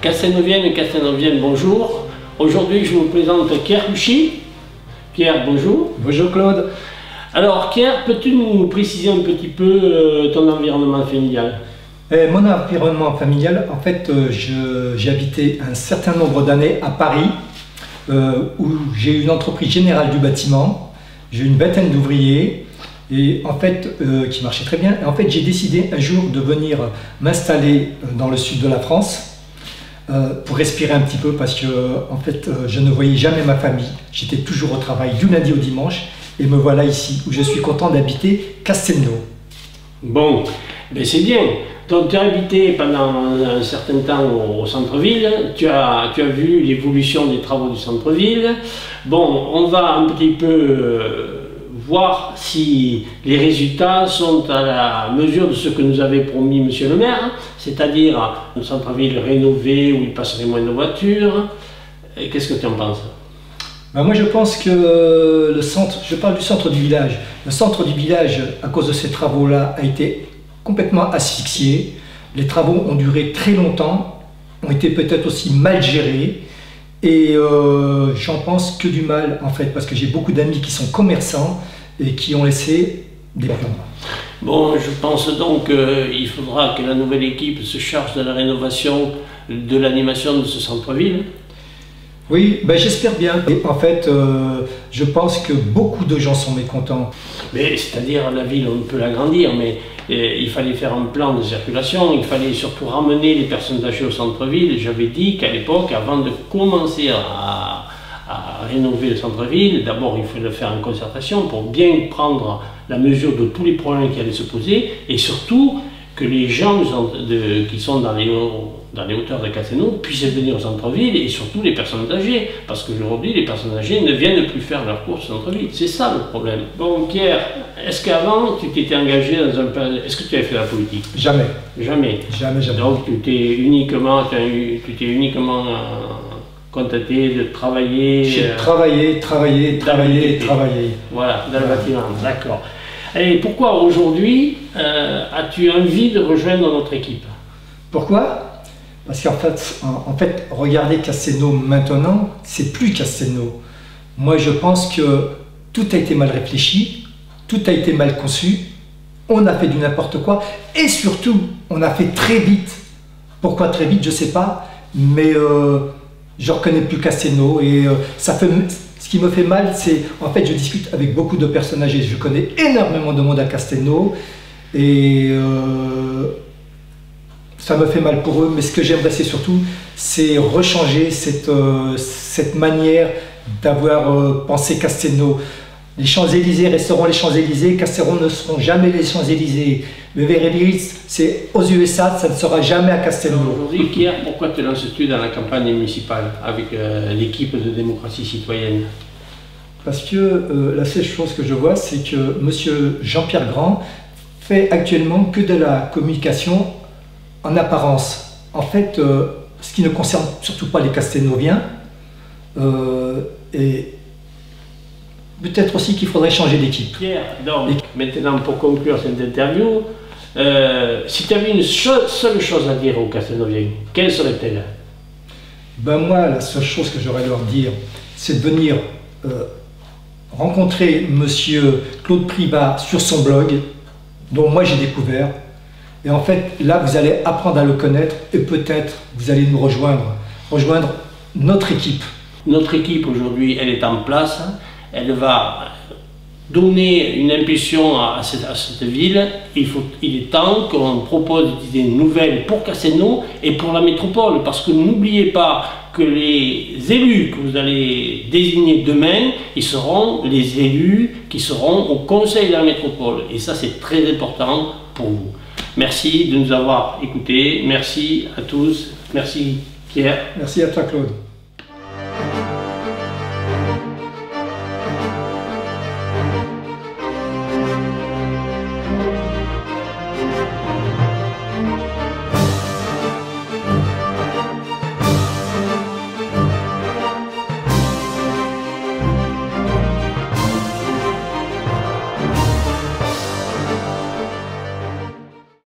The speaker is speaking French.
Castelnoviennes et Castelnoviennes, bonjour. Aujourd'hui, je vous présente Pierre Cuchy. Pierre, bonjour. Bonjour Claude. Alors Pierre, peux-tu nous préciser un petit peu ton environnement familial? Mon environnement familial, en fait, j'ai habité un certain nombre d'années à Paris, où j'ai eu une entreprise générale du bâtiment. J'ai eu une vingtaine d'ouvriers, et en fait, qui marchait très bien. Et en fait, j'ai décidé un jour de venir m'installer dans le sud de la France, pour respirer un petit peu, parce que en fait, je ne voyais jamais ma famille. J'étais toujours au travail du lundi au dimanche, et me voilà ici, où je suis content d'habiter Castelnau. Bon, ben c'est bien. Donc tu as habité pendant un certain temps au centre-ville, tu as vu l'évolution des travaux du centre-ville. Bon, on va un petit peu voir si les résultats sont à la mesure de ce que nous avait promis Monsieur le maire, c'est-à-dire un centre-ville rénové où il passerait moins de voitures. Qu'est-ce que tu en penses? Ben moi je pense que le centre, je parle du centre du village. Le centre du village, à cause de ces travaux-là, a été complètement asphyxié. Les travaux ont duré très longtemps, ont été peut-être aussi mal gérés. Et j'en pense que du mal en fait, parce que j'ai beaucoup d'amis qui sont commerçants et qui ont laissé des plombs. Bon, je pense donc qu'il faudra que la nouvelle équipe se charge de la rénovation, de l'animation de ce centre-ville. Oui, ben j'espère bien. Et en fait, je pense que beaucoup de gens sont mécontents. Mais c'est-à-dire la ville, on peut l'agrandir, mais il fallait faire un plan de circulation, il fallait surtout ramener les personnes âgées au centre-ville. J'avais dit qu'à l'époque, avant de commencer à rénover le centre-ville, d'abord il fallait le faire en concertation pour bien prendre la mesure de tous les problèmes qui allaient se poser, et surtout que les gens qui sont dans les hauteurs de Castelnau puissent venir au centre-ville, et surtout les personnes âgées, parce qu'aujourd'hui les personnes âgées ne viennent plus faire leurs courses au centre-ville. C'est ça le problème. Bon Pierre, est-ce qu'avant tu t'étais engagé dans un... Est-ce que tu avais fait la politique? Jamais. Jamais. Jamais, jamais. Donc tu t'es uniquement contenté de travailler... J'ai travaillé. Voilà, dans le bâtiment, d'accord. Et pourquoi aujourd'hui as-tu envie de rejoindre notre équipe? Pourquoi? Parce qu'en fait, regardez Castelnau maintenant, c'est plus Castelnau. Moi, je pense que tout a été mal réfléchi, tout a été mal conçu, on a fait du n'importe quoi, et surtout, on a fait très vite. Pourquoi très vite, je ne sais pas, mais je ne reconnais plus Castelnau, et ça fait... Ce qui me fait mal, c'est, en fait, je discute avec beaucoup de personnes âgées. Je connais énormément de monde à Castelnau et ça me fait mal pour eux. Mais ce que j'aimerais, c'est surtout, c'est rechanger cette manière d'avoir pensé Castelnau. Les Champs-Élysées resteront les Champs-Élysées, Castelnau ne seront jamais les Champs-Élysées. Le Beverly Hills, c'est aux USA, ça ne sera jamais à Castelnau. Aujourd'hui, Pierre, pourquoi te lances-tu dans la campagne municipale avec l'équipe de démocratie citoyenne? Parce que la seule chose que je vois, c'est que M. Jean-Pierre Grand fait actuellement que de la communication en apparence. En fait, ce qui ne concerne surtout pas les Castelnoviens, et peut-être aussi qu'il faudrait changer d'équipe. Pierre, donc, maintenant pour conclure cette interview, si tu avais une seule chose à dire aux Castelnoviens, quelle serait-elle? Ben moi, la seule chose que j'aurais à leur dire, c'est de venir rencontrer Monsieur Claude Privat sur son blog, dont moi j'ai découvert. Et en fait, là, vous allez apprendre à le connaître et peut-être vous allez nous rejoindre notre équipe. Notre équipe aujourd'hui, elle est en place. Elle va donner une impulsion à cette ville. Il est temps qu'on propose des idées nouvelles pour Castelnau et pour la métropole, parce que n'oubliez pas que les élus que vous allez désigner demain, ils seront les élus qui seront au conseil de la métropole, et ça c'est très important pour vous. Merci de nous avoir écoutés, merci à tous, merci Pierre. Merci à toi Claude.